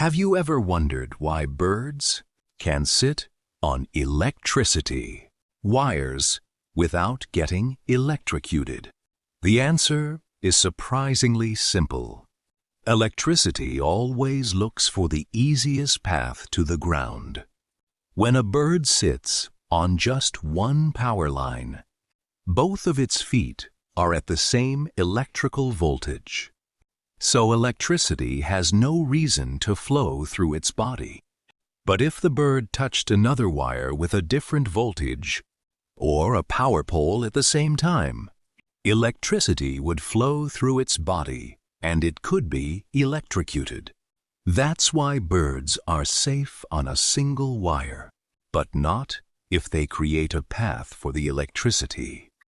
Have you ever wondered why birds can sit on electricity, wires, without getting electrocuted? The answer is surprisingly simple. Electricity always looks for the easiest path to the ground. When a bird sits on just one power line, both of its feet are at the same electrical voltage. So electricity has no reason to flow through its body. But if the bird touched another wire with a different voltage, or a power pole at the same time, electricity would flow through its body, and it could be electrocuted. That's why birds are safe on a single wire, but not if they create a path for the electricity.